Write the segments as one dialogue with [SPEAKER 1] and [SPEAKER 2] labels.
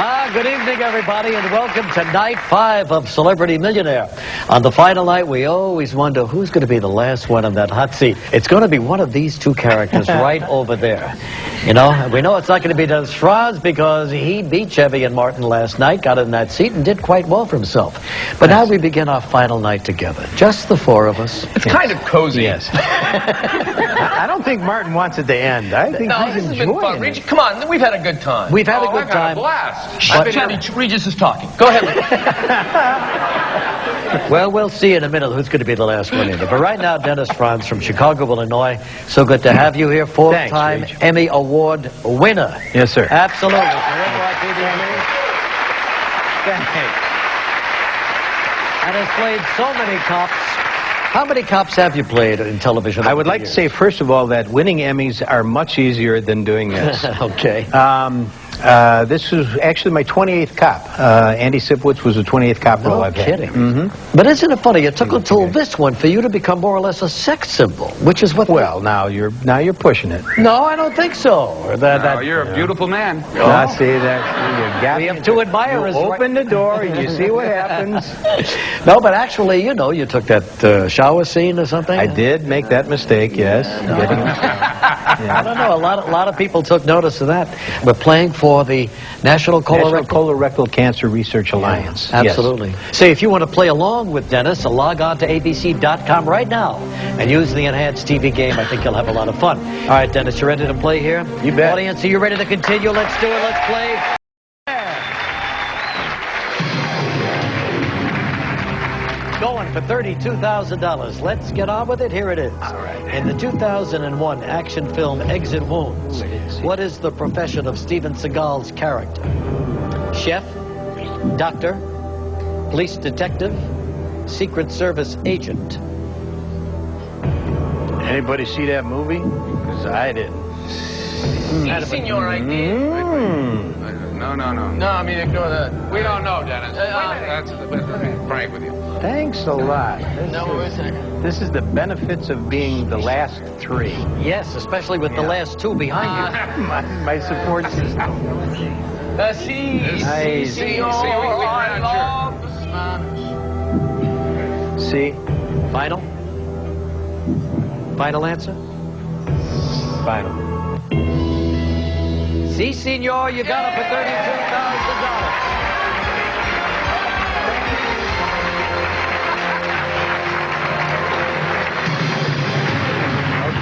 [SPEAKER 1] Good evening, everybody, and welcome to Night 5 of Celebrity Millionaire. On the final night, we always wonder who's going to be the last one in that hot seat. It's going to be one of these two characters right over there. You know, we know it's not going to be Dennis Franz because he beat Chevy and Martin last night, got in that seat, and did quite well for himself. But now we begin our final night together, just the four of us.
[SPEAKER 2] It's kind of cozy.
[SPEAKER 3] Yes. I don't think Martin wants it to end. I think
[SPEAKER 2] No,
[SPEAKER 3] he's
[SPEAKER 2] this has been fun.
[SPEAKER 3] enjoying
[SPEAKER 2] Regis, come on, we've had a good time.
[SPEAKER 1] We've had a good
[SPEAKER 2] I've had
[SPEAKER 1] time.
[SPEAKER 2] a blast.
[SPEAKER 1] But-
[SPEAKER 2] Regis is talking. Go ahead.
[SPEAKER 1] Well, we'll see in a minute who's going to be the last one in there. But right now, Dennis Franz from Chicago, Illinois. So good to have you here. Four-time
[SPEAKER 3] Thanks,
[SPEAKER 1] Emmy Award winner.
[SPEAKER 3] Yes, sir.
[SPEAKER 1] Absolutely. And has played so many cops. How many cops have you played in television?
[SPEAKER 3] I would like to say, first of all, that winning Emmys are much easier than doing this.
[SPEAKER 1] Okay.
[SPEAKER 3] This was actually my 28th cop. Andy Sipowicz was the 28th cop role I've had.
[SPEAKER 1] Kidding.
[SPEAKER 3] Mm-hmm.
[SPEAKER 1] But isn't it funny? It took until this one for you to become more or less a sex symbol, which is what.
[SPEAKER 3] Well, now you're pushing it.
[SPEAKER 1] No, I don't think so.
[SPEAKER 2] You're a beautiful man.
[SPEAKER 3] Now, see that you got
[SPEAKER 1] We
[SPEAKER 3] me.
[SPEAKER 1] have two admirers.
[SPEAKER 3] You open the door and you see what happens.
[SPEAKER 1] No, but actually, you know, you took that shower scene or something.
[SPEAKER 3] I did make that mistake, yes.
[SPEAKER 1] I don't know. A lot of people took notice of that. We're playing for the National
[SPEAKER 3] Colorectal Cancer Research Alliance.
[SPEAKER 1] Absolutely.
[SPEAKER 3] Yes.
[SPEAKER 1] Say, if you want to play along with Dennis, log on to abc.com right now and use the enhanced TV game. I think you'll have a lot of fun. All right, Dennis, you ready to play here?
[SPEAKER 3] You bet.
[SPEAKER 1] Audience, are you ready to continue? Let's do it. Let's play. Going for $32,000. Let's get on with it. Here it is.
[SPEAKER 3] All right.
[SPEAKER 1] In the 2001 action film Exit Wounds, what is the profession of Steven Seagal's character? Chef, doctor, police detective, Secret Service agent.
[SPEAKER 3] Anybody see that movie? Because I didn't.
[SPEAKER 2] Senor, I did. No, I mean, ignore that. We don't know, Dennis. That's frank with you.
[SPEAKER 3] Thanks a lot.
[SPEAKER 2] Wait a second.
[SPEAKER 3] This is the benefits of being the last three.
[SPEAKER 1] Yes, especially with the last two behind you.
[SPEAKER 3] My support system.
[SPEAKER 2] See, we're not sure.
[SPEAKER 3] See?
[SPEAKER 1] Final? Final answer?
[SPEAKER 3] Final.
[SPEAKER 1] Si, senor, you got it for $32,000.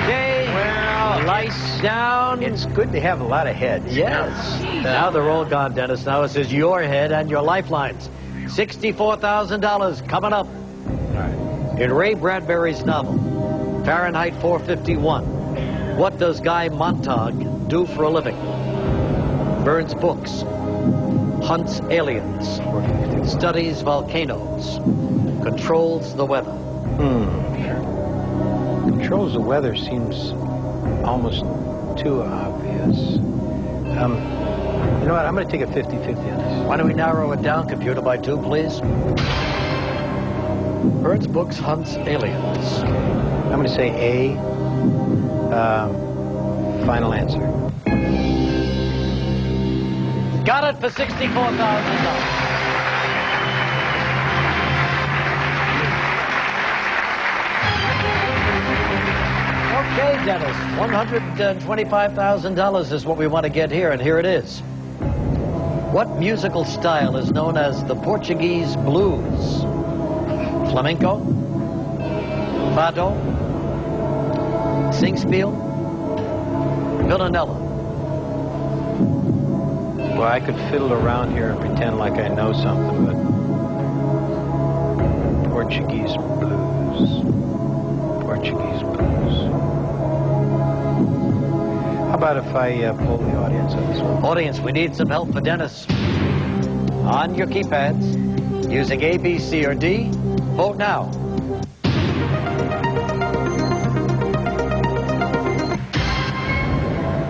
[SPEAKER 1] Okay, well, lights down.
[SPEAKER 3] It's good to have a lot of heads.
[SPEAKER 1] Yes. Now they're all gone, Dennis. Now it says your head and your lifelines. $64,000 coming up. In Ray Bradbury's novel, Fahrenheit 451, what does Guy Montag do for a living? Burns books, hunts aliens, studies volcanoes, controls the weather.
[SPEAKER 3] Controls the weather seems almost too obvious. You know what? I'm going to take a 50-50 on this.
[SPEAKER 1] Why don't we narrow it down, computer, by two, please? Burns books, hunts aliens.
[SPEAKER 3] I'm going to say A. Final answer.
[SPEAKER 1] Got it for $64,000. Okay, Dennis, $125,000 is what we want to get here, and here it is. What musical style is known as the Portuguese blues? Flamenco? Fado? Singspiel? Villanella?
[SPEAKER 3] Well, I could fiddle around here and pretend like I know something, but Portuguese blues. Portuguese blues. How about if I poll the audience on this one?
[SPEAKER 1] Audience, we need some help for Dennis. On your keypads, using A, B, C, or D, vote now.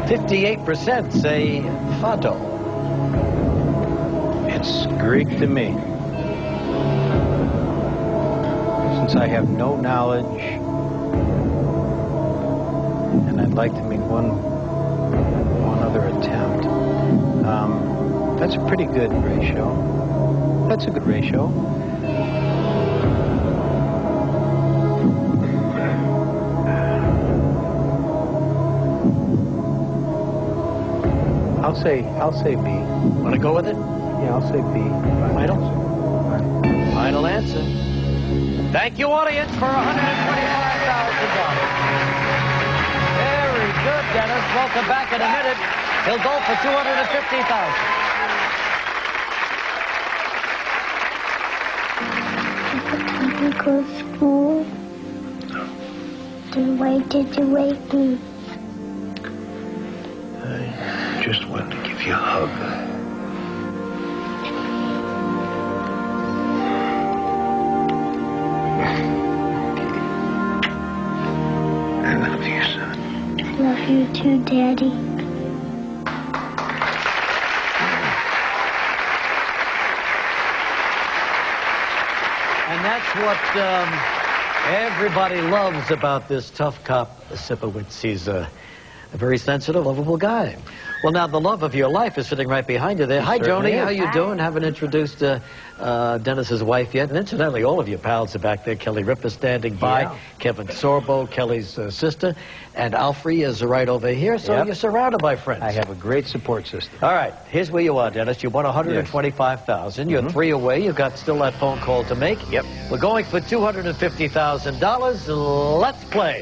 [SPEAKER 1] %58 say Fado.
[SPEAKER 3] It's Greek to me. Since I have no knowledge, and I'd like to make one other attempt. That's a pretty good ratio. That's a good ratio. I'll say B.
[SPEAKER 1] Want to go with it?
[SPEAKER 3] Yeah, I'll say B.
[SPEAKER 1] Final? Final answer. Thank you, audience, for $125,000. Very good, Dennis. Welcome back in a minute. He'll go for $250,000.
[SPEAKER 4] Did you go to school? Then why did you wake me?
[SPEAKER 3] I just wanted to give you a hug. I love you, son.
[SPEAKER 4] I love you too, Daddy.
[SPEAKER 1] And that's what everybody loves about this tough cop, Sipowicz. He's a very sensitive, lovable guy. Well, now, the love of your life is sitting right behind you there. Hi, Joni. How you doing? Haven't introduced Dennis's wife yet. And incidentally, all of your pals are back there. Kelly Ripa standing by. Yeah. Kevin Sorbo, Kelly's sister. And Alfie is right over here. So you're surrounded by friends.
[SPEAKER 3] I have a great support system.
[SPEAKER 1] All right. Here's where you are, Dennis. You won $125,000. You're 3 away. You've got still that phone call to make.
[SPEAKER 3] Yep.
[SPEAKER 1] We're going for $250,000. Let's play.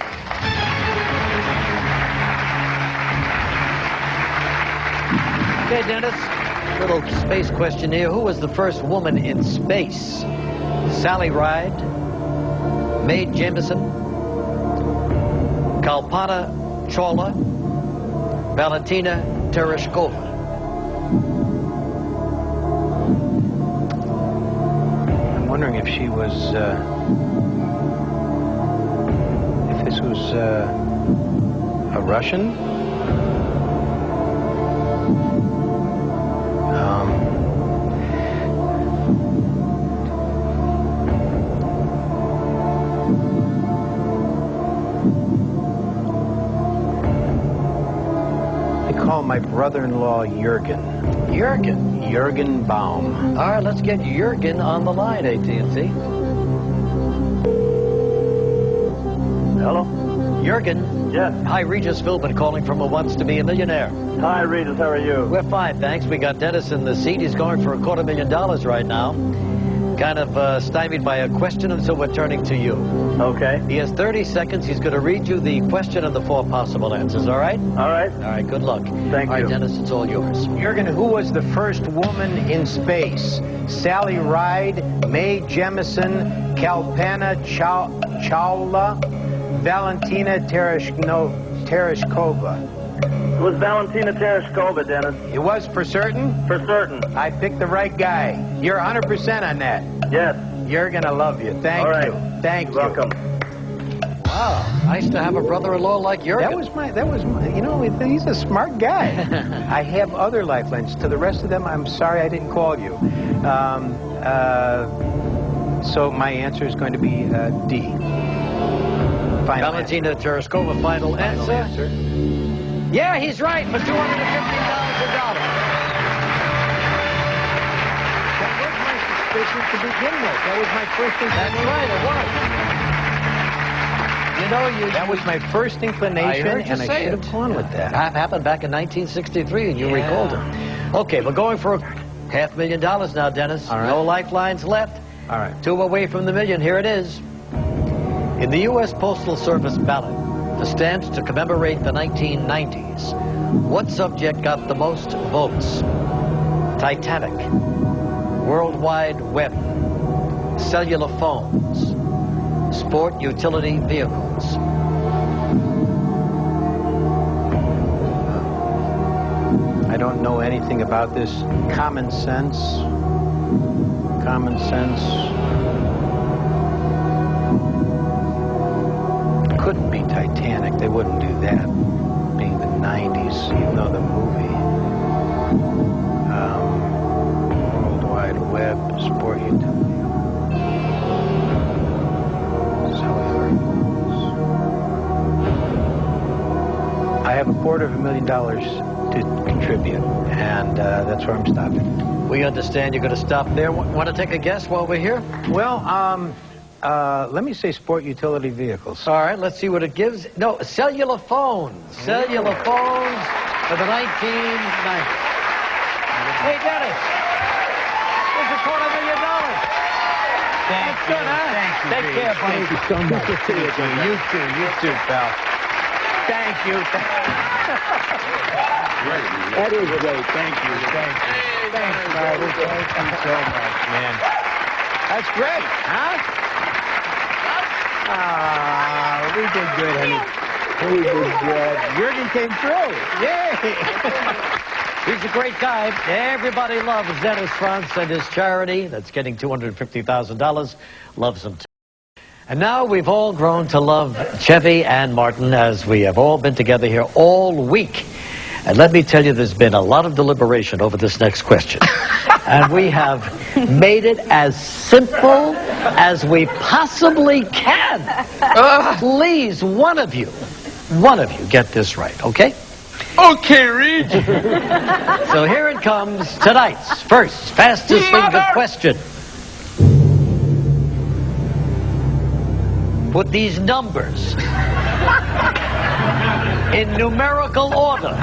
[SPEAKER 1] Okay, Dennis, little space question here. Who was the first woman in space? Sally Ride, Mae Jemison, Kalpana Chawla, Valentina Tereshkova.
[SPEAKER 3] I'm wondering if she was, if this was a Russian? My brother-in-law, Jurgen. Jurgen Baum.
[SPEAKER 1] All right, let's get Jurgen on the line, AT&T.
[SPEAKER 5] Hello?
[SPEAKER 1] Jurgen?
[SPEAKER 5] Yes.
[SPEAKER 1] Hi, Regis Philbin calling from a Wants to Be a Millionaire.
[SPEAKER 5] Hi, Regis. How are you?
[SPEAKER 1] We're fine, thanks. We got Dennis in the seat. He's going for $250,000 right now. Kind of stymied by a question, and so we're turning to you.
[SPEAKER 5] Okay.
[SPEAKER 1] He has 30 seconds. He's going to read you the question and the 4 possible answers, all right?
[SPEAKER 5] All right.
[SPEAKER 1] All right, good luck.
[SPEAKER 5] Thank you.
[SPEAKER 1] All right, Dennis, it's all yours.
[SPEAKER 3] Jurgen, who was the first woman in space? Sally Ride, Mae Jemison, Kalpana Chawla, Valentina Tereshkova.
[SPEAKER 5] It was Valentina Tereshkova, Dennis.
[SPEAKER 3] It was for certain?
[SPEAKER 5] For certain.
[SPEAKER 3] I picked the right guy. You're 100% on that.
[SPEAKER 5] Yes.
[SPEAKER 3] Jurgen, I love you. Thank you. Thank you.
[SPEAKER 5] Welcome.
[SPEAKER 1] Wow, nice to have a brother-in-law like Jurgen.
[SPEAKER 3] That was my, you know, he's a smart guy. I have other lifelines. To the rest of them, I'm sorry I didn't call you. So my answer is going to be D. Final
[SPEAKER 1] Valentina Tereshkova, final answer. Yeah, he's right for $250,000.
[SPEAKER 3] That was my suspicion to begin with. That was my first inclination.
[SPEAKER 1] That's right, it was. You know,
[SPEAKER 3] that was my first inclination, and I should have gone with that.
[SPEAKER 1] That happened back in 1963, and you recalled it. Okay, we're going for $500,000 now, Dennis.
[SPEAKER 3] All right.
[SPEAKER 1] No lifelines left.
[SPEAKER 3] All right.
[SPEAKER 1] 2 away from the million. Here it is. In the U.S. Postal Service ballot for stamps to commemorate the 1990s, what subject got the most votes? Titanic, World Wide Web, cellular phones, sport utility vehicles.
[SPEAKER 3] I don't know anything about this. Common sense. Common sense. Couldn't be Titanic. They wouldn't do that. Being the 90s, even though the movie. World Wide Web, sport utility. I have $250,000 to contribute, and that's where I'm stopping.
[SPEAKER 1] We understand you're going to stop there. Want to take a guess while we're here?
[SPEAKER 3] Well, let me say sport utility vehicles.
[SPEAKER 1] All right, let's see what it gives. No, cellular phones. Cellular phones for the 1990s. Hey, Dennis. There's $250,000. That's good, huh?
[SPEAKER 3] Thank you.
[SPEAKER 1] Take care, buddy.
[SPEAKER 3] Thank you so much. Good to see you, Jim. You too, pal. Thank you. That is great. Thank you. Thanks, Marty. Thank you so much, man. That's great, huh? We did good, honey. We did good. Jurgen came through. Yay!
[SPEAKER 1] He's a great guy. Everybody loves Dennis Franz and his charity that's getting $250,000. Loves him, too. And now we've all grown to love Chevy and Martin as we have all been together here all week. And let me tell you, there's been a lot of deliberation over this next question. And we have made it as simple as we possibly can. Please, one of you get this right, okay?
[SPEAKER 2] Okay, Reed.
[SPEAKER 1] So here it comes, tonight's first fastest finger question. Put these numbers in numerical order,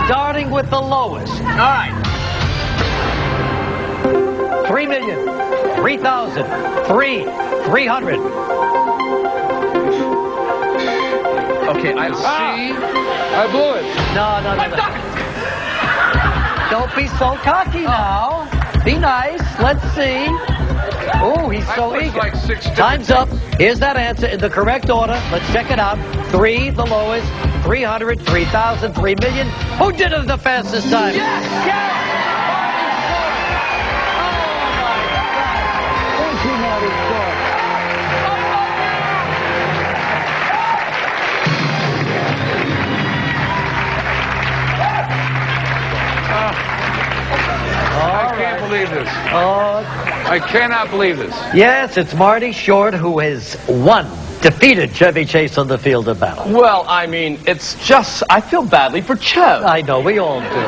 [SPEAKER 1] starting with the lowest.
[SPEAKER 2] All right.
[SPEAKER 1] 3,000,000, 300.
[SPEAKER 2] Okay, I see. I blew it.
[SPEAKER 1] No. Don't be so cocky now. Be nice. Let's see. Oh, he's so eager.
[SPEAKER 2] Like 6
[SPEAKER 1] Time's up. Here's that answer in the correct order. Let's check it out. 3, the lowest. 300, 3,000, 3 million. Who did it the fastest time?
[SPEAKER 2] Yes!
[SPEAKER 3] Thank you, Marty.
[SPEAKER 2] I can't believe this. I cannot believe this.
[SPEAKER 1] Yes, it's Marty Short who has defeated Chevy Chase on the field of battle.
[SPEAKER 6] Well, I mean, it's just, I feel badly for Chev.
[SPEAKER 1] I know, we all do.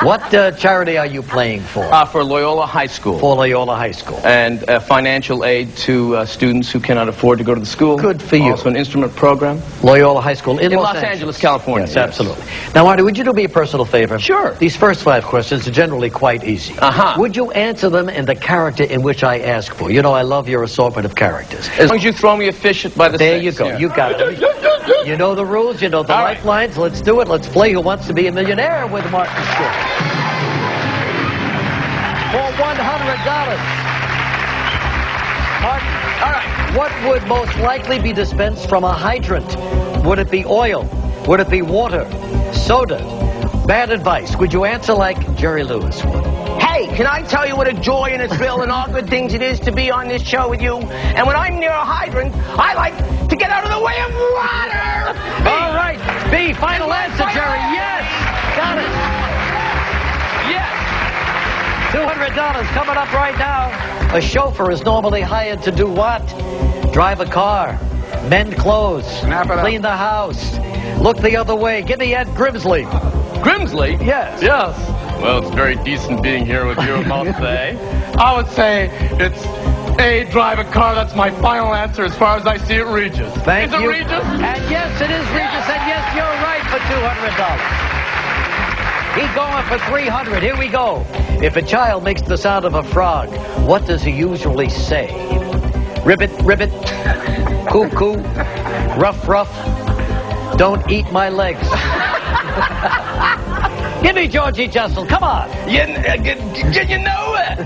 [SPEAKER 1] What charity are you playing for?
[SPEAKER 6] For Loyola High School.
[SPEAKER 1] For Loyola High School.
[SPEAKER 6] And financial aid to students who cannot afford to go to the school.
[SPEAKER 1] Good for you.
[SPEAKER 6] Also an instrument program.
[SPEAKER 1] Loyola High School in
[SPEAKER 6] Los Angeles, California.
[SPEAKER 1] Yes, absolutely. Now, Marty, would you do me a personal favor?
[SPEAKER 6] Sure.
[SPEAKER 1] These first 5 questions are generally quite easy. Would you answer them in the character in which I ask for? You know, I love your assortment of characters.
[SPEAKER 6] As long as you throw me a fish by the
[SPEAKER 1] There
[SPEAKER 6] six,
[SPEAKER 1] you go.
[SPEAKER 6] yeah.
[SPEAKER 1] You got it. You know the rules. You know the
[SPEAKER 6] All right.
[SPEAKER 1] lifelines. Let's do it. Let's play Who Wants to Be a Millionaire with Martin Short. For $100. Martin,
[SPEAKER 6] All right.
[SPEAKER 1] what would most likely be dispensed from a hydrant? Would it be oil? Would it be water? Soda? Bad advice. Would you answer like Jerry Lewis would?
[SPEAKER 7] Hey, can I tell you what a joy and a thrill and all good things it is to be on this show with you? And when I'm near a hydrant, I like to get out of the way of water!
[SPEAKER 1] All right. B, final answer, Jerry. Yes. Got it.
[SPEAKER 6] Yes.
[SPEAKER 1] $200 coming up right now. A chauffeur is normally hired to do what? Drive a car, mend clothes,
[SPEAKER 2] Snap it up.
[SPEAKER 1] clean the house, look the other way. Give me Ed Grimsley.
[SPEAKER 6] Grimsley?
[SPEAKER 1] Yes.
[SPEAKER 6] Yes. Well, it's very decent being here with you, I must say. I would say it's A, drive a car. That's my final answer as far as I see it, Regis.
[SPEAKER 1] Thank
[SPEAKER 6] Is
[SPEAKER 1] you.
[SPEAKER 6] it Regis?
[SPEAKER 1] And yes, it is Regis. And yes, you're right for $200. He's going for $300. Here we go. If a child makes the sound of a frog, what does he usually say? Ribbit, ribbit, cuckoo, ruff, ruff, don't eat my legs. Give me Georgie Jessel, come on.
[SPEAKER 7] You know,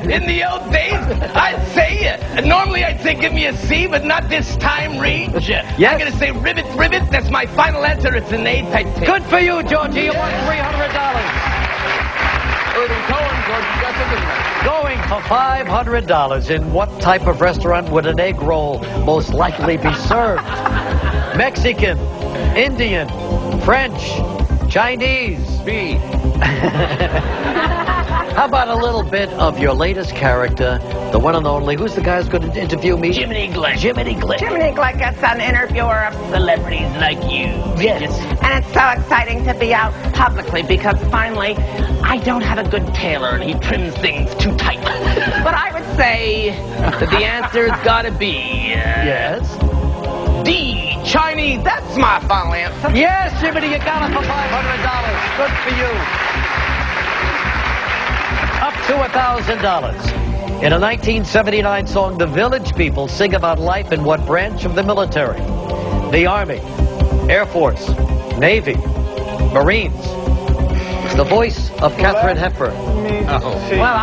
[SPEAKER 7] in the old days, I'd say, normally I'd say give me a C, but not this time, Reed.
[SPEAKER 1] Yes.
[SPEAKER 7] I'm going to say ribbit, ribbit. That's my final answer. It's an A type thing.
[SPEAKER 1] Good for you, Georgie. You won $300. Going for $500. In what type of restaurant would an egg roll most likely be served? Mexican, Indian, French, Chinese.
[SPEAKER 2] B.
[SPEAKER 1] How How about a little bit of your latest character, the one and only, who's the guy who's going to interview me?
[SPEAKER 7] Jiminy Glick.
[SPEAKER 1] Jiminy Glick.
[SPEAKER 7] Jiminy Glick is an interviewer of celebrities like you.
[SPEAKER 1] Yes.
[SPEAKER 7] And it's so exciting to be out publicly because finally I don't have a good tailor and he trims things too tight. But I would say that the answer's got to be...
[SPEAKER 1] Yes?
[SPEAKER 7] D. Chinese. That's my final answer.
[SPEAKER 1] Yes, Jiminy, you got it for $500. Good for you. Up to $1,000. In a 1979 song, the Village People sing about life in what branch of the military? The Army, Air Force, Navy, Marines. It's the voice of Katharine Hepburn.
[SPEAKER 7] Well,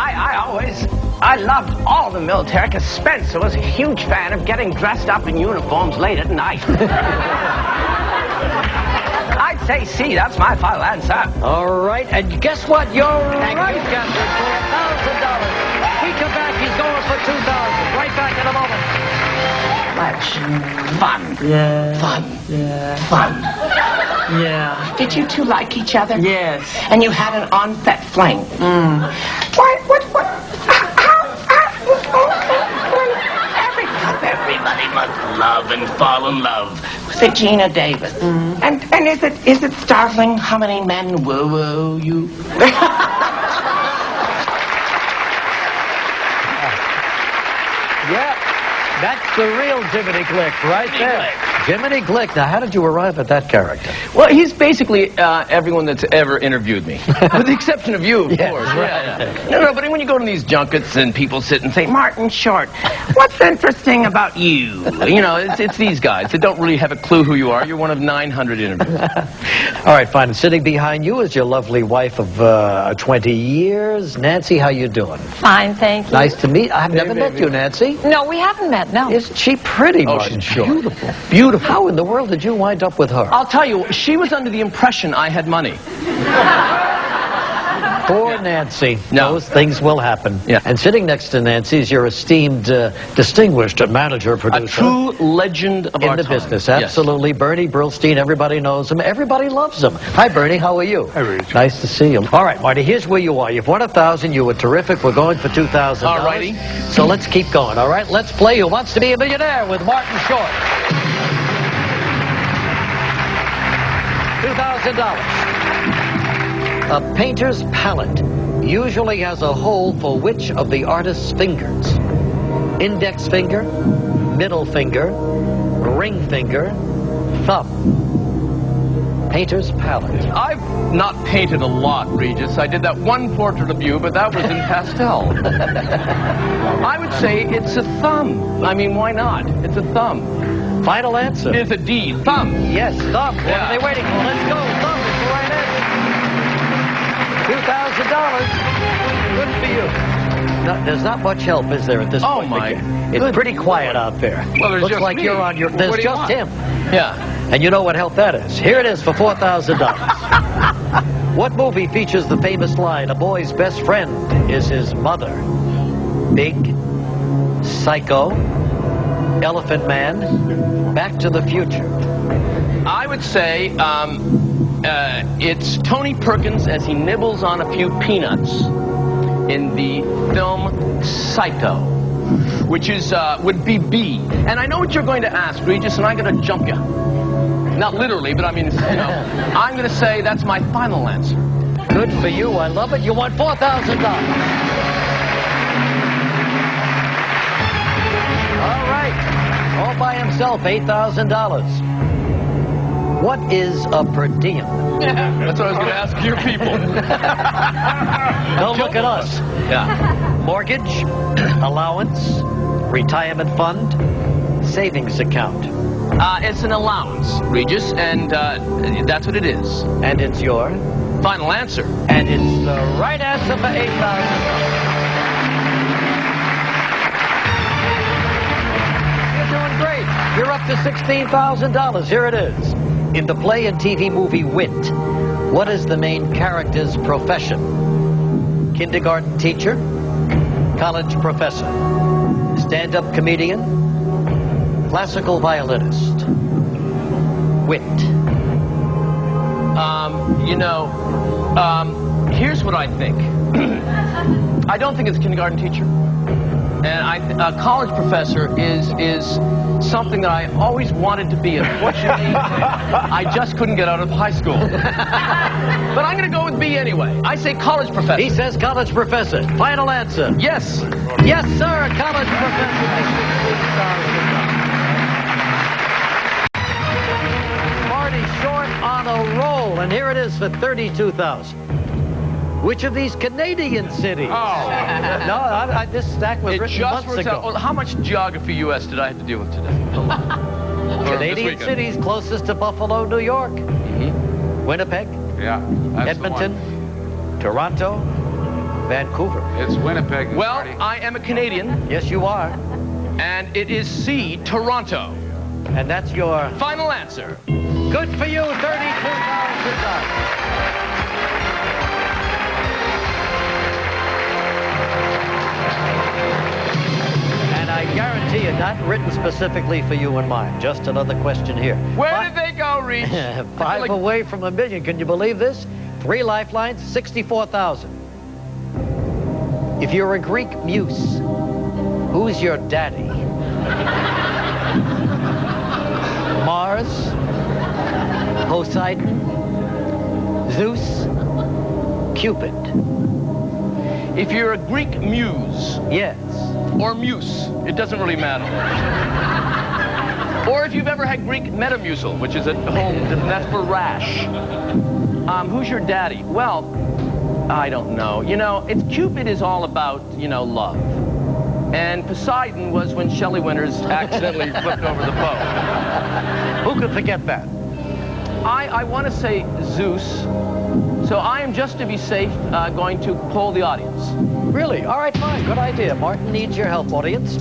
[SPEAKER 7] I loved all the military because Spencer was a huge fan of getting dressed up in uniforms late at night. I'd say C, that's my final answer.
[SPEAKER 1] All right, and guess what? You're right, Catherine, for $1,000. We come back, he's going for $2,000. Right back in a moment.
[SPEAKER 7] Much fun.
[SPEAKER 8] Yeah.
[SPEAKER 7] Fun.
[SPEAKER 8] Yeah.
[SPEAKER 7] Fun.
[SPEAKER 8] Yeah.
[SPEAKER 7] Did you two like each other?
[SPEAKER 8] Yes.
[SPEAKER 7] And you had an on-set fling? What? Everybody must love and fall in love with Gina Davis. And is it startling how many men woo you?
[SPEAKER 1] Yeah, that's the real Jiminy Glick right there. Jiminy Glick. Now, how did you arrive at that character?
[SPEAKER 6] Well, he's basically everyone that's ever interviewed me. With the exception of you, of course.
[SPEAKER 1] Right.
[SPEAKER 6] No, but when you go to these junkets and people sit and say,
[SPEAKER 7] Martin Short, what's interesting about you?
[SPEAKER 6] you know, it's these guys that don't really have a clue who you are. You're one of 900 interviews.
[SPEAKER 1] All right, fine. And sitting behind you is your lovely wife of 20 years. Nancy, how you doing?
[SPEAKER 9] Fine, thank you.
[SPEAKER 1] Nice to meet. I've never met you, Nancy.
[SPEAKER 9] No, we haven't met, no.
[SPEAKER 1] Isn't she pretty,
[SPEAKER 6] Oh,
[SPEAKER 1] Martin
[SPEAKER 6] she's
[SPEAKER 1] Short?
[SPEAKER 6] beautiful.
[SPEAKER 1] Beautiful. How in the world did you wind up with her?
[SPEAKER 6] I'll tell you, she was under the impression I had money.
[SPEAKER 1] Poor Nancy.
[SPEAKER 6] No.
[SPEAKER 1] Those things will happen.
[SPEAKER 6] Yeah.
[SPEAKER 1] And sitting next to Nancy is your esteemed, distinguished manager, producer.
[SPEAKER 6] A true legend of
[SPEAKER 1] in
[SPEAKER 6] our
[SPEAKER 1] the
[SPEAKER 6] time.
[SPEAKER 1] business,
[SPEAKER 6] Yes.
[SPEAKER 1] absolutely. Bernie Brillstein, everybody knows him. Everybody loves him. Hi, Bernie. How are you?
[SPEAKER 10] Hi, Regis.
[SPEAKER 1] Nice to see you. All right, Marty, here's where you are. You've won $1,000. You were terrific. We're going for $2,000.
[SPEAKER 6] All righty.
[SPEAKER 1] So let's keep going, all right? Let's play Who Wants to Be a Millionaire with Martin Short. $2,000. A painter's palette usually has a hole for which of the artist's fingers? Index finger, middle finger, ring finger, thumb. Painter's palette.
[SPEAKER 6] I've not painted a lot, Regis. I did that one portrait of you, but that was in pastel. I would say it's a thumb. I mean, why not? It's a thumb.
[SPEAKER 1] Final answer.
[SPEAKER 6] It's a D. Thumb.
[SPEAKER 1] Yes, thumb. What
[SPEAKER 6] Yeah.
[SPEAKER 1] are they waiting for? Let's go. Thumb is the right answer. $2,000. Good for you. No, there's not much help, is there, at this
[SPEAKER 6] Oh,
[SPEAKER 1] point?
[SPEAKER 6] my
[SPEAKER 1] It's
[SPEAKER 6] good
[SPEAKER 1] pretty quiet out there.
[SPEAKER 6] Well, there's
[SPEAKER 1] Looks
[SPEAKER 6] just
[SPEAKER 1] like
[SPEAKER 6] me.
[SPEAKER 1] you're on your... There's
[SPEAKER 6] What do you
[SPEAKER 1] just
[SPEAKER 6] want?
[SPEAKER 1] him.
[SPEAKER 6] Yeah.
[SPEAKER 1] And you know what help that is. Here it is for $4,000. What movie features the famous line, a boy's best friend is his mother? Big, Psycho, Elephant Man, Back to the Future.
[SPEAKER 6] I would say it's Tony Perkins as he nibbles on a few peanuts in the film Psycho, which is would be B. And I know what you're going to ask, Regis, and I'm going to jump you. Not literally, but I mean, you know, I'm going to say that's my final answer.
[SPEAKER 1] Good for you. I love it. You won $4,000. All right. All by himself, $8,000. What is a per diem?
[SPEAKER 6] That's what I was going to ask your people.
[SPEAKER 1] Don't look at us.
[SPEAKER 6] Yeah.
[SPEAKER 1] Mortgage, allowance, retirement fund, savings account.
[SPEAKER 6] It's an allowance, Regis, and that's what it is.
[SPEAKER 1] And it's your?
[SPEAKER 6] Final answer.
[SPEAKER 1] And it's the right answer for $8,000. You're doing great. You're up to $16,000. Here it is. In the play and TV movie Wit, what is the main character's profession? Kindergarten teacher, college professor, stand-up comedian, classical violinist. Wit.
[SPEAKER 6] Here's what I think. I don't think it's a kindergarten teacher. And a college professor is something that I always wanted to be. Unfortunately, I just couldn't get out of high school. But I'm going to go with B anyway. I say college professor.
[SPEAKER 1] He says college professor. Final answer.
[SPEAKER 6] Yes.
[SPEAKER 1] Yes, sir, college professor. Marty Short on a roll, and here it is for $32,000. Which of these Canadian cities?
[SPEAKER 6] Oh.
[SPEAKER 1] No, this stack was written months ago.
[SPEAKER 6] Well, how much geography US did I have to deal with today?
[SPEAKER 1] Canadian cities closest to Buffalo, New York. Winnipeg.
[SPEAKER 2] Yeah. That's
[SPEAKER 1] Edmonton. Toronto. Vancouver.
[SPEAKER 2] It's Winnipeg.
[SPEAKER 6] Well,
[SPEAKER 2] Marty.
[SPEAKER 6] I am a Canadian.
[SPEAKER 1] Yes, you are.
[SPEAKER 6] And it is C, Toronto.
[SPEAKER 1] And that's your
[SPEAKER 6] final answer.
[SPEAKER 1] Good for you, $32,000. I guarantee you, not written specifically for you and mine. Just another question here.
[SPEAKER 6] Where did they go, Regis?
[SPEAKER 1] Five away from $1 million. Can you believe this? 3 lifelines, $64,000. If you're a Greek muse, who's your daddy? Mars, Poseidon, Zeus, Cupid.
[SPEAKER 6] If you're a Greek muse.
[SPEAKER 1] Yes.
[SPEAKER 6] Or muse. It doesn't really matter. Or if you've ever had Greek Metamucil, which is at home, that's for rash. Who's your daddy? Well, I don't know. You know, Cupid is all about, love. And Poseidon was when Shelley Winters accidentally flipped over the boat.
[SPEAKER 1] Who could forget that?
[SPEAKER 6] I want to say Zeus. So I am, just to be safe, going to poll the audience.
[SPEAKER 1] Really? All right, fine. Good idea. Martin needs your help, audience.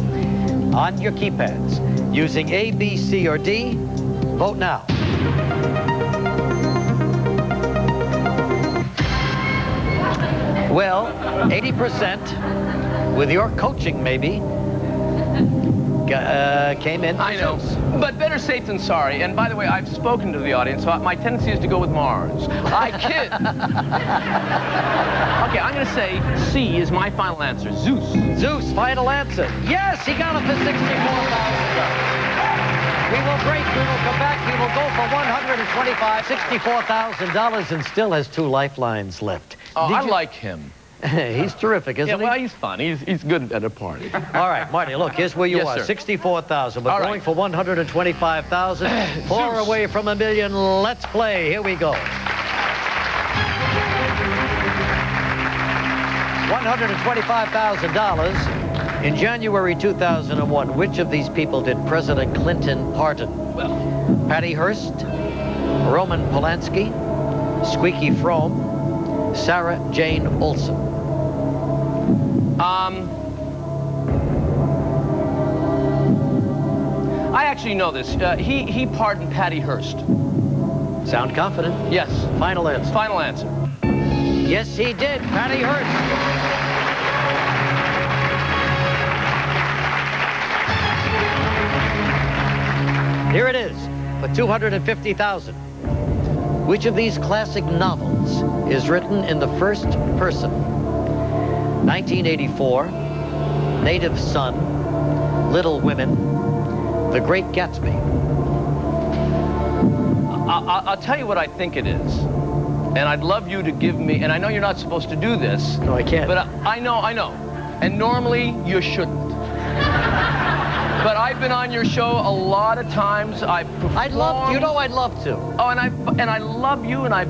[SPEAKER 1] On your keypads, using A, B, C, or D, vote now. Well, 80%, with your coaching, maybe, came in.
[SPEAKER 6] I know, but better safe than sorry. And by the way, I've spoken to the audience, so my tendency is to go with Mars. I kid. Okay, I'm going to say C is my final answer. Zeus.
[SPEAKER 1] Zeus, final answer. Yes, he got it for $64,000. We will break. We will come back. We will go for $125,000, $64,000, and still has 2 lifelines left.
[SPEAKER 6] Oh, I like him.
[SPEAKER 1] He's terrific, isn't he?
[SPEAKER 6] Yeah, well, he's fun. He's good at a party.
[SPEAKER 1] All right, Marty, look, here's where you are.
[SPEAKER 6] Sir.
[SPEAKER 1] 64,000. We're going for 125,000. 4 away from $1 million. Let's play. Here we go. $125,000. In January 2001, which of these people did President Clinton pardon?
[SPEAKER 6] Well,
[SPEAKER 1] Patty Hearst, Roman Polanski, Squeaky Fromme, Sarah Jane Olsen.
[SPEAKER 6] I actually know this. He pardoned Patty Hearst.
[SPEAKER 1] Sound confident?
[SPEAKER 6] Yes.
[SPEAKER 1] Final answer.
[SPEAKER 6] Final answer.
[SPEAKER 1] Yes, he did. Patty Hearst. Here it is for $250,000. Which of these classic novels is written in the first person? 1984, Native Son, Little Women, The Great Gatsby.
[SPEAKER 6] I'll tell you what I think it is. And I'd love you to give me, and I know you're not supposed to do this.
[SPEAKER 1] No, I can't.
[SPEAKER 6] But I know. And normally you shouldn't. But I've been on your show a lot of times. I'd love to. Oh, and I love you, and I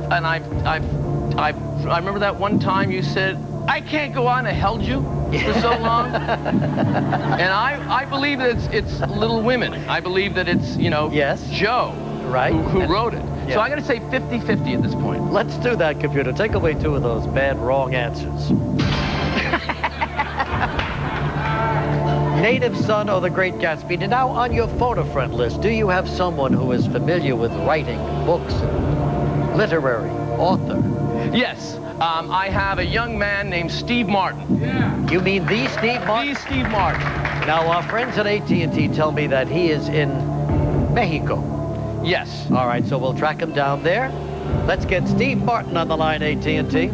[SPEAKER 6] remember that one time you said, I can't go on. I held you for so long. And I believe that it's Little Women. I believe that it's,
[SPEAKER 1] yes,
[SPEAKER 6] Joe,
[SPEAKER 1] right,
[SPEAKER 6] who wrote it.
[SPEAKER 1] Yeah.
[SPEAKER 6] So I'm going to say 50-50 at this point.
[SPEAKER 1] Let's do that, computer. Take away 2 of those bad, wrong answers. Native Son or The Great Gatsby. Now, on your photo friend list, do you have someone who is familiar with writing, books, literary, author?
[SPEAKER 6] Yes. I have a young man named Steve Martin.
[SPEAKER 1] Yeah. You mean the Steve Martin?
[SPEAKER 6] The Steve Martin.
[SPEAKER 1] Now, our friends at AT&T tell me that he is in Mexico.
[SPEAKER 6] Yes.
[SPEAKER 1] All right, so we'll track him down there. Let's get Steve Martin on the line, AT&T.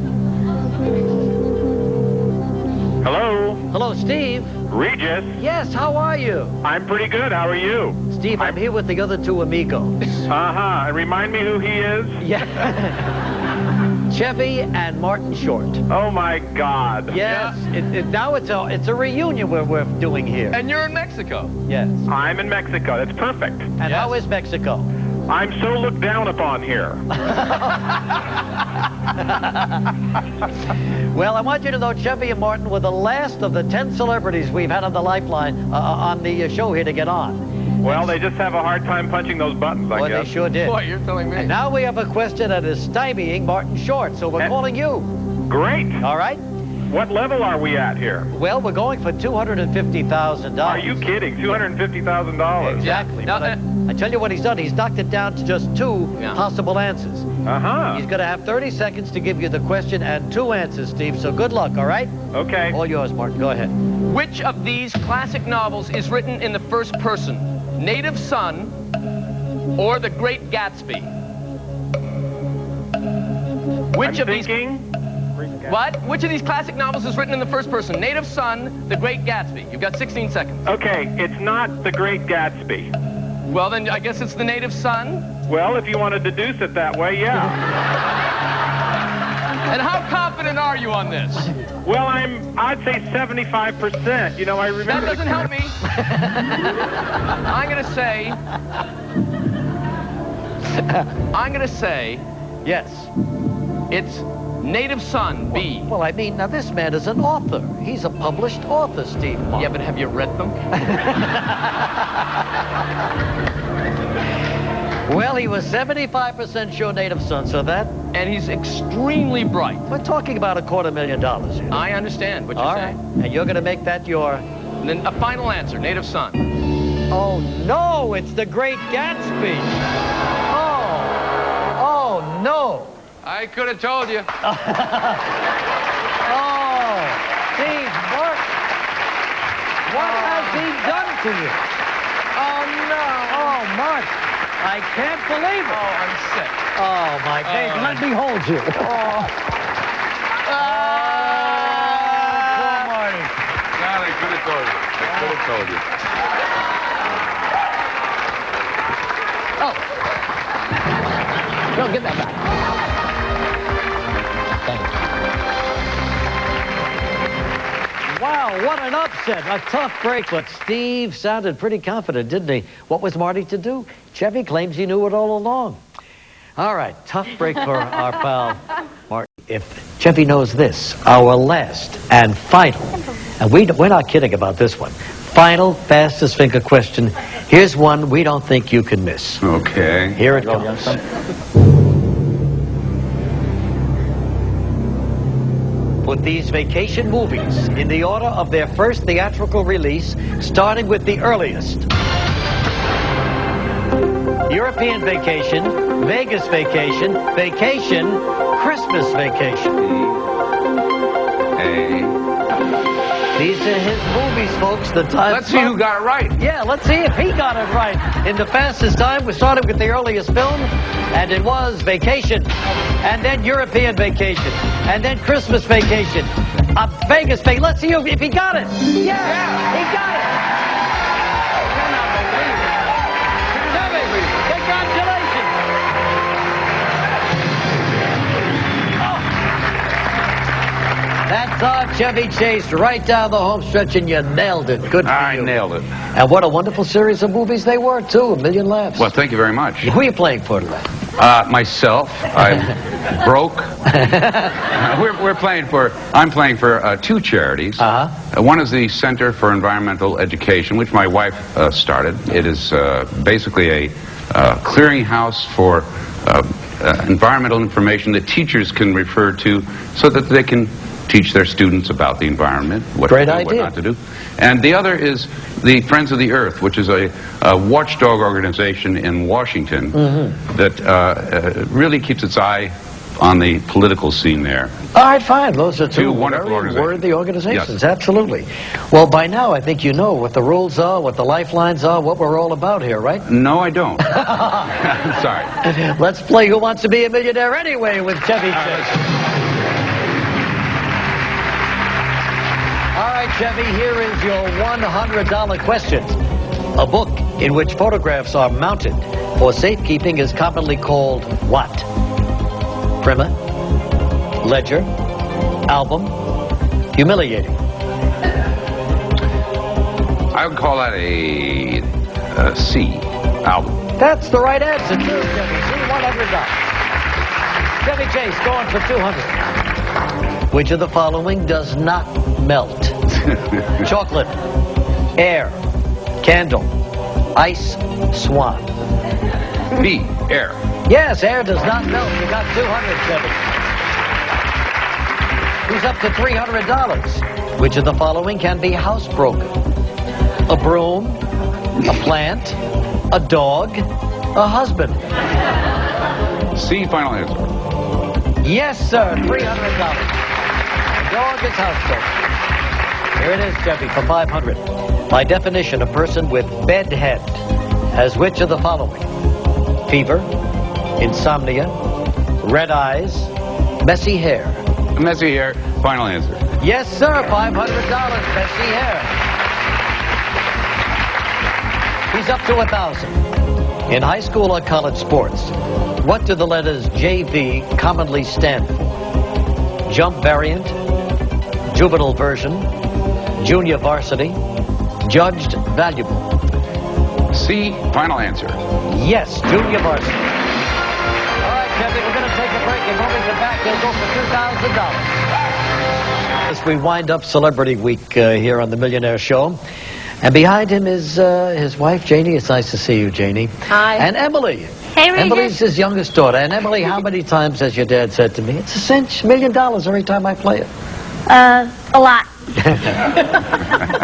[SPEAKER 5] Hello?
[SPEAKER 1] Hello, Steve.
[SPEAKER 5] Regis?
[SPEAKER 1] Yes, how are you?
[SPEAKER 5] I'm pretty good. How are you?
[SPEAKER 1] Steve, I'm here with the other two amigos.
[SPEAKER 5] Uh-huh. And remind me who he is?
[SPEAKER 1] Yeah. Chevy and Martin Short.
[SPEAKER 5] Oh, my God.
[SPEAKER 1] Yes. Now it's a reunion we're doing here.
[SPEAKER 6] And you're in Mexico.
[SPEAKER 1] Yes.
[SPEAKER 5] I'm in Mexico. That's perfect.
[SPEAKER 1] And how is Mexico?
[SPEAKER 5] I'm so looked down upon here.
[SPEAKER 1] Well, I want you to know Chevy and Martin were the last of the 10 celebrities we've had on the Lifeline on the show here to get on.
[SPEAKER 5] Well, they just have a hard time punching those buttons, I
[SPEAKER 1] Boy,
[SPEAKER 5] guess.
[SPEAKER 1] they sure did.
[SPEAKER 6] Boy, you're telling me.
[SPEAKER 1] And now we have a question that is stymieing Martin Short, so we're calling you.
[SPEAKER 5] Great.
[SPEAKER 1] All right?
[SPEAKER 5] What level are we at here?
[SPEAKER 1] Well, we're going for $250,000.
[SPEAKER 5] Are you kidding? $250,000.
[SPEAKER 1] Exactly.
[SPEAKER 6] Now,
[SPEAKER 1] But I tell you what he's done. He's knocked it down to just two possible answers.
[SPEAKER 5] Uh-huh.
[SPEAKER 1] He's going to have 30 seconds to give you the question and 2 answers, Steve. So good luck, all right?
[SPEAKER 5] Okay.
[SPEAKER 1] All yours, Martin. Go ahead.
[SPEAKER 6] which of these classic novels is written in the first person? Native Son or The Great Gatsby? Which of these... What? Which of these classic novels is written in the first person? Native Son, The Great Gatsby. You've got 16 seconds.
[SPEAKER 5] Okay, it's not The Great Gatsby.
[SPEAKER 6] Well, then I guess it's The Native Son.
[SPEAKER 5] Well, if you want to deduce it that way, yeah.
[SPEAKER 6] And how confident are you on this?
[SPEAKER 5] Well, I'd say 75%. You know, I remember...
[SPEAKER 6] That doesn't help me. I'm gonna say...
[SPEAKER 1] Yes.
[SPEAKER 6] It's Native Son, B.
[SPEAKER 1] Well, I mean, now this man is an author. He's a published author, Steve.
[SPEAKER 6] Yeah, but have you read them?
[SPEAKER 1] Well, he was 75% sure Native Son, so that...
[SPEAKER 6] And he's extremely bright.
[SPEAKER 1] We're talking about $250,000 here.
[SPEAKER 6] I understand what you're saying.
[SPEAKER 1] All right. And you're going to make that your...
[SPEAKER 6] And then a final answer, Native Son.
[SPEAKER 1] Oh, no, it's The Great Gatsby. Oh, no.
[SPEAKER 2] I could have told you.
[SPEAKER 1] Oh, Steve, what has he done to you? Oh, no. Oh, Mark, I can't believe it.
[SPEAKER 6] Oh, I'm sick.
[SPEAKER 1] Oh, my God. Let me hold you. Oh. Poor Marty.
[SPEAKER 2] God, I could have told you. I could have told you.
[SPEAKER 1] Oh. No, give that back. Wow, what an upset. A tough break, but Steve sounded pretty confident, didn't he? What was Marty to do? Chevy claims he knew it all along. All right, tough break for our pal Marty. If Chevy knows this, our last and final, and we're not kidding about this one, final fastest finger question. Here's one we don't think you can miss.
[SPEAKER 2] Okay.
[SPEAKER 1] Here it comes. Put these vacation movies in the order of their first theatrical release, starting with the earliest. European Vacation, Vegas Vacation, Vacation, Christmas Vacation. These are his movies, folks. The time.
[SPEAKER 2] Let's see who got it right.
[SPEAKER 1] Yeah, let's see if he got it right. In the fastest time, we started with the earliest film, and it was Vacation, and then European Vacation, and then Christmas Vacation, Vegas Vacation. Let's see if he got it. Yeah, he got it. Congratulations. That's our Chevy Chase right down the home stretch, and you nailed it. Good for you.
[SPEAKER 2] I nailed it.
[SPEAKER 1] And what a wonderful series of movies they were, too. A million laughs.
[SPEAKER 2] Well, thank you very much.
[SPEAKER 1] Who are you playing for today?
[SPEAKER 2] Myself. I'm broke. I'm playing for 2 charities. One is the Center for Environmental Education, which my wife started. It is basically a clearinghouse for environmental information that teachers can refer to so that they can teach their students about the environment, what to do, what not to do. And the other is the Friends of the Earth, which is a watchdog organization in Washington that really keeps its eye on the political scene there.
[SPEAKER 1] All right, fine. Those are 2
[SPEAKER 2] wonderful organizations.
[SPEAKER 1] worthy organizations.
[SPEAKER 2] Yes.
[SPEAKER 1] Absolutely. Well, by now, I think you know what the rules are, what the lifelines are, what we're all about here, right?
[SPEAKER 2] No, I don't. Sorry.
[SPEAKER 1] Let's play Who Wants to Be a Millionaire Anyway with Chevy Chase. right, Chevy, here is your $100 question. A book in which photographs are mounted for safekeeping is commonly called what? Primer, ledger, album, humiliating.
[SPEAKER 2] I would call that a C, album.
[SPEAKER 1] That's the right answer, too, Chevy. See, $100. Chevy Chase going for $200. Which of the following does not melt? Chocolate, air, candle, ice, swan.
[SPEAKER 2] B, air.
[SPEAKER 1] Yes, air does not melt. You got 200, Chevy. He's up to $300. Which of the following can be housebroken? A broom, a plant, a dog, a husband.
[SPEAKER 2] C, final answer.
[SPEAKER 1] Yes, sir, $300. A dog is housebroken. Here it is, Chevy, for $500. By definition, a person with bedhead has which of the following? Fever, insomnia, red eyes, messy hair.
[SPEAKER 2] Messy hair, final answer.
[SPEAKER 1] Yes, sir, $500, messy hair. He's up to $1,000. In high school or college sports, what do the letters JV commonly stand for? Jump variant, juvenile version, junior varsity, judged valuable.
[SPEAKER 2] C, final answer.
[SPEAKER 1] Yes, junior varsity. All right, Chevy, we're going to take a break, and when we get back, they'll go for $2,000. As we wind up Celebrity Week here on the Millionaire Show. And behind him is his wife, Janie. It's nice to see you, Janie.
[SPEAKER 9] Hi.
[SPEAKER 1] And Emily.
[SPEAKER 9] Hey, Regis.
[SPEAKER 1] Emily's his youngest daughter. And Emily, how many times has your dad said to me, it's a cinch, $1 million every time I play it?
[SPEAKER 4] A lot.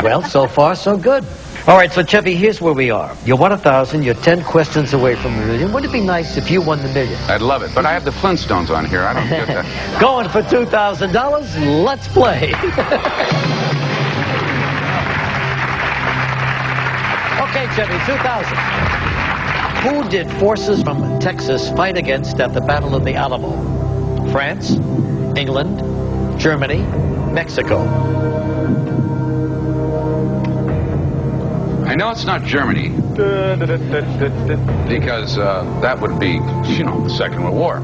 [SPEAKER 1] Well, so far, so good. All right, so, Chevy, here's where we are. You won $1,000. You're 10 questions away from $1 million. Wouldn't it be nice if you won the $1 million?
[SPEAKER 2] I'd love it, but I have the Flintstones on here. I don't get that.
[SPEAKER 1] Going for $2,000. Let's play. Okay, Chevy, 2,000. Who did forces from Texas fight against at the Battle of the Alamo? France, England, Germany, Mexico.
[SPEAKER 2] I know it's not Germany, because that would be, the Second World War.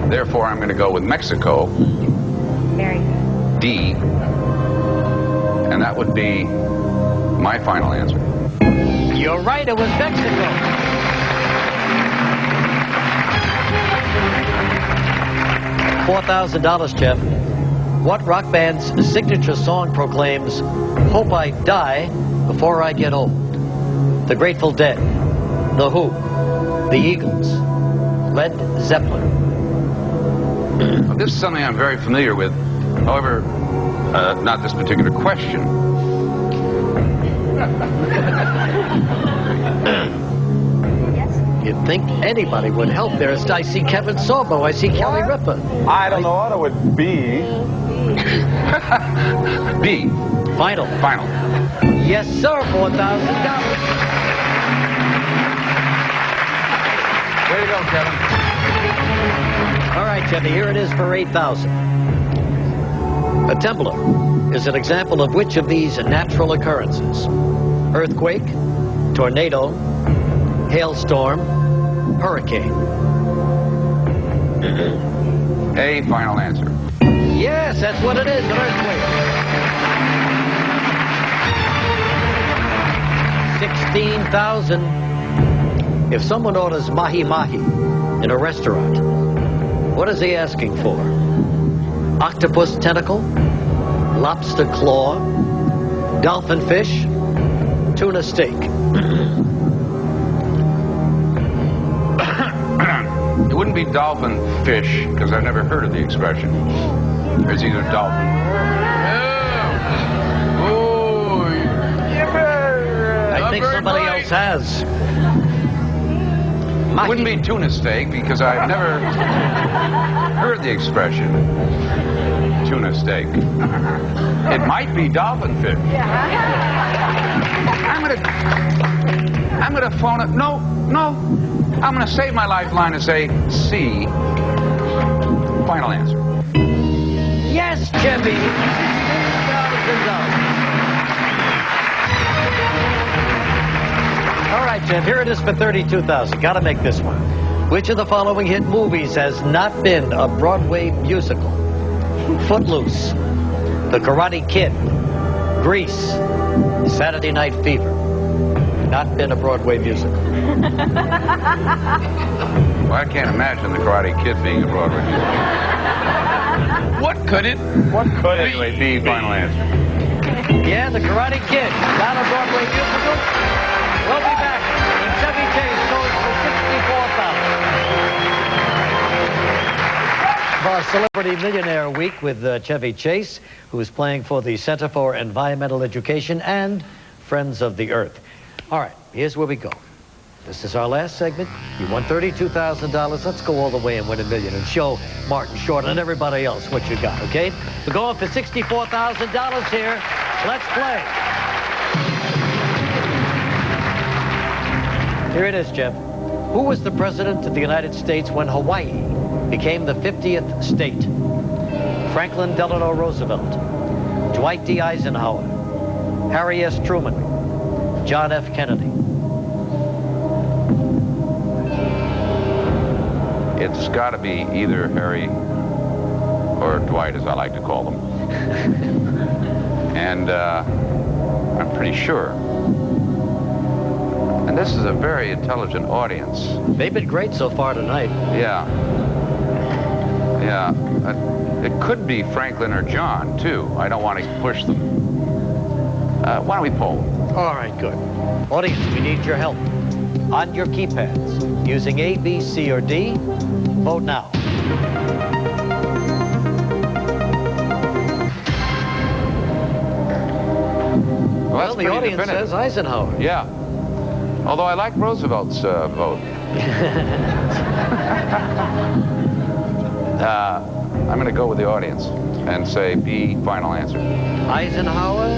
[SPEAKER 2] Therefore, I'm going to go with Mexico.
[SPEAKER 9] Very good.
[SPEAKER 2] D. And that would be my final answer.
[SPEAKER 1] You're right, it was Mexico. $4,000, Jeff. What rock band's signature song proclaims, "Hope I die before I get old"? The Grateful Dead, The Who, The Eagles, Led Zeppelin.
[SPEAKER 2] This is something I'm very familiar with. However, not this particular question.
[SPEAKER 1] You'd think anybody would help there. I see Kevin Sorbo. I see Kelly Ripa.
[SPEAKER 5] I don't know what it would be.
[SPEAKER 2] B.
[SPEAKER 1] Final.
[SPEAKER 2] Final.
[SPEAKER 1] Yes, sir, $4,000.
[SPEAKER 2] Way to go, Kevin.
[SPEAKER 1] All right, Chevy, here it is for $8,000. A temblor is an example of which of these natural occurrences? Earthquake, tornado, hailstorm, hurricane.
[SPEAKER 2] A, final answer.
[SPEAKER 1] Yes, that's what it is, an earthquake. 16,000. If someone orders mahi-mahi in a restaurant, what is he asking for? Octopus tentacle, lobster claw, dolphin fish, tuna steak.
[SPEAKER 2] It wouldn't be dolphin fish, because I've never heard of the expression. It's either dolphin.
[SPEAKER 1] I think somebody else has.
[SPEAKER 2] It wouldn't be tuna steak, because I've never heard the expression tuna steak. It might be dolphin fish. I'm gonna phone it. No. I'm gonna save my lifeline and say C. Final answer.
[SPEAKER 1] Yes, Chevy. All right, Jeff, here it is for $32,000. Got to make this one. Which of the following hit movies has not been a Broadway musical? Footloose, The Karate Kid, Grease, Saturday Night Fever. Not been a Broadway musical.
[SPEAKER 2] Well, I can't imagine The Karate Kid being a Broadway musical.
[SPEAKER 6] What could it?
[SPEAKER 2] Anyway, B, final answer.
[SPEAKER 1] Yeah, The Karate Kid. Not a Broadway musical. We'll be back when Chevy Chase goes for $64,000. Our Celebrity Millionaire Week with Chevy Chase, who is playing for the Center for Environmental Education and Friends of the Earth. All right, here's where we go. This is our last segment. You won $32,000. Let's go all the way and win $1 million and show Martin Short and everybody else what you got, okay? We're going for $64,000 here. Let's play. Here it is, Jeff. Who was the president of the United States when Hawaii became the 50th state? Franklin Delano Roosevelt, Dwight D. Eisenhower, Harry S. Truman, John F. Kennedy.
[SPEAKER 2] It's got to be either Harry or Dwight, as I like to call them. And I'm pretty sure. And this is a very intelligent audience.
[SPEAKER 1] They've been great so far tonight.
[SPEAKER 2] Yeah. Yeah. It could be Franklin or John, too. I don't want to push them. Why don't we poll?
[SPEAKER 1] All right, good. Audience, we need your help. On your keypads, using A, B, C, or D, vote now. Well, the audience says Eisenhower.
[SPEAKER 2] Yeah. Although I like Roosevelt's vote. I'm going to go with the audience and say B, final answer.
[SPEAKER 1] Eisenhower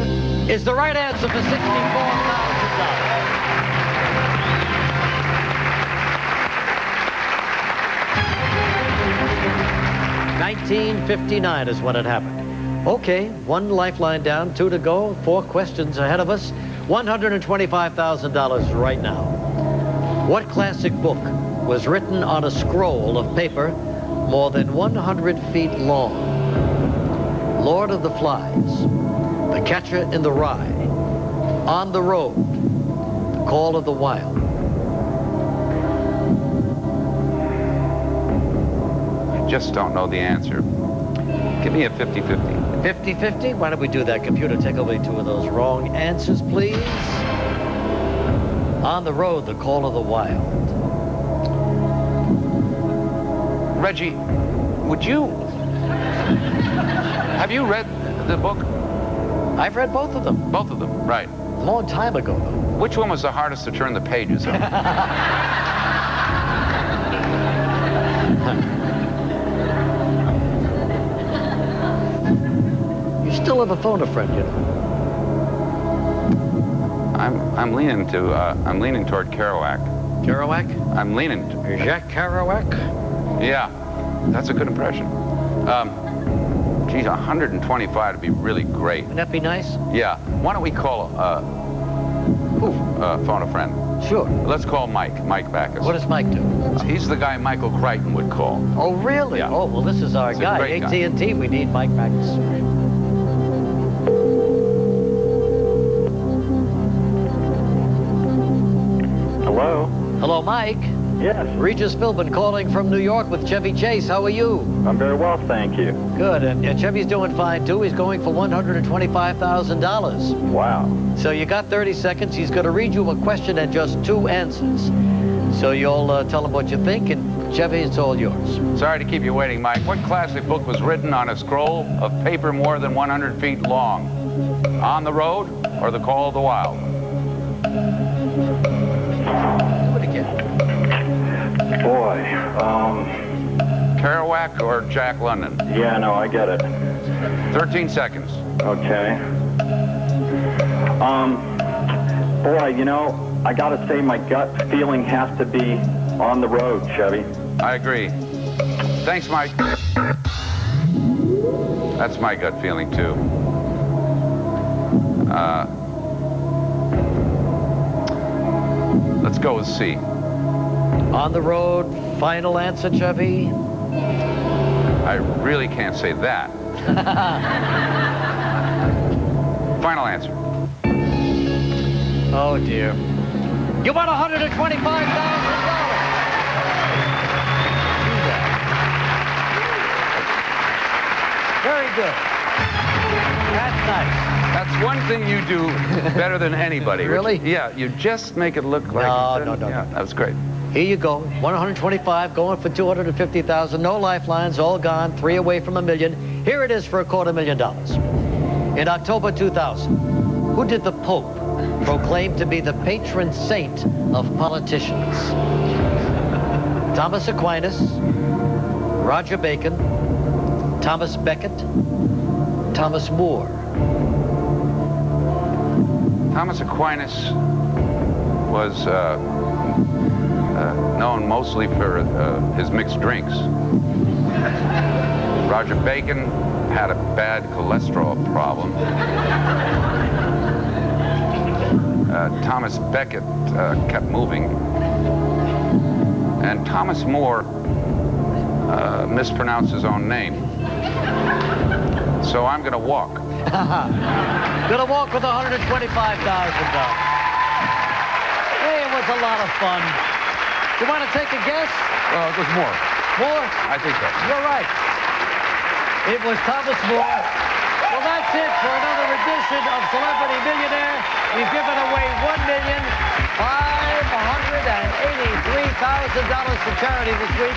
[SPEAKER 1] is the right answer for $64,000. 1959 is when it happened. Okay, one lifeline down, 2 to go, 4 questions ahead of us. $125,000 right now. What classic book was written on a scroll of paper more than 100 feet long? Lord of the Flies, The Catcher in the Rye, On the Road, The Call of the Wild.
[SPEAKER 2] Just don't know the answer. Give me a 50-50.
[SPEAKER 1] 50-50? Why don't we do that? Computer, take away 2 of those wrong answers, please. On the Road, The Call of the Wild.
[SPEAKER 2] Reggie, would you... Have you read the book?
[SPEAKER 1] I've read both of them.
[SPEAKER 2] Both of them, right.
[SPEAKER 1] A long time ago, though.
[SPEAKER 2] Which one was the hardest to turn the pages on?
[SPEAKER 1] Still have a phone a friend, you know.
[SPEAKER 2] I'm leaning toward Kerouac.
[SPEAKER 1] Kerouac?
[SPEAKER 2] I'm leaning.
[SPEAKER 1] Jacques Kerouac?
[SPEAKER 2] Yeah, that's a good impression. Geez, 125 would be really great.
[SPEAKER 1] Wouldn't that be nice?
[SPEAKER 2] Yeah. Why don't we call phone a friend?
[SPEAKER 1] Sure.
[SPEAKER 2] Let's call Mike. Mike Backus.
[SPEAKER 1] What does Mike do?
[SPEAKER 2] He's the guy Michael Crichton would call.
[SPEAKER 1] Oh, really?
[SPEAKER 2] Yeah.
[SPEAKER 1] Oh, well, this is our guy. AT&T, we need Mike Backus.
[SPEAKER 5] Hello?
[SPEAKER 1] Hello, Mike.
[SPEAKER 5] Yes.
[SPEAKER 1] Regis Philbin calling from New York with Chevy Chase. How are you?
[SPEAKER 5] I'm very well, thank you.
[SPEAKER 1] Good, and Chevy's doing fine, too. He's going for $125,000.
[SPEAKER 5] Wow.
[SPEAKER 1] So you got 30 seconds. He's going to read you a question and just 2 answers. So you'll tell him what you think, and Chevy, it's all yours.
[SPEAKER 2] Sorry to keep you waiting, Mike. What classic book was written on a scroll of paper more than 100 feet long? On the Road or The Call of the Wild?
[SPEAKER 1] Do it again.
[SPEAKER 5] Boy,
[SPEAKER 2] Kerouac or Jack London?
[SPEAKER 5] yeah, no, I get it.
[SPEAKER 2] 13 seconds.
[SPEAKER 5] Okay. Boy, you know, I gotta say my gut feeling has to be On the Road, Chevy.
[SPEAKER 2] I agree. Thanks, Mike. That's my gut feeling, too. Let's go with C.
[SPEAKER 1] On the road, final answer, Chevy?
[SPEAKER 2] I really can't say that. Final answer.
[SPEAKER 1] Oh, dear. You won $125,000. Very good. That's nice.
[SPEAKER 2] That's one thing you do better than anybody.
[SPEAKER 1] Really?
[SPEAKER 2] Yeah, you just make it look like...
[SPEAKER 1] No.
[SPEAKER 2] That was great.
[SPEAKER 1] Here you go. 125 going for 250,000. No lifelines, all gone. 3 away from $1 million. Here it is for $250,000. In October 2000, who did the Pope proclaim to be the patron saint of politicians? Thomas Aquinas, Roger Bacon, Thomas Becket, Thomas More.
[SPEAKER 2] Thomas Aquinas was known mostly for his mixed drinks. Roger Bacon had a bad cholesterol problem. Thomas Becket kept moving. And Thomas More mispronounced his own name. So I'm going to walk.
[SPEAKER 1] Going to walk with $125,000. Hey, it was a lot of fun. You want to take a guess?
[SPEAKER 2] It was More.
[SPEAKER 1] More?
[SPEAKER 2] I think so.
[SPEAKER 1] You're right. It was Thomas More. Well, that's it for another edition of Celebrity Millionaire. We've given away $1,583,000 to charity this week.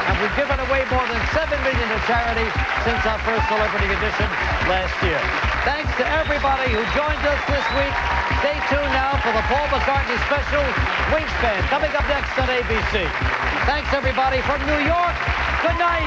[SPEAKER 1] And we've given away more than $7 million to charity since our first Celebrity edition last year. Thanks to everybody who joined us this week. Stay tuned now for the Paul McCartney special, Wingspan, coming up next on ABC. Thanks, everybody, from New York. Good night.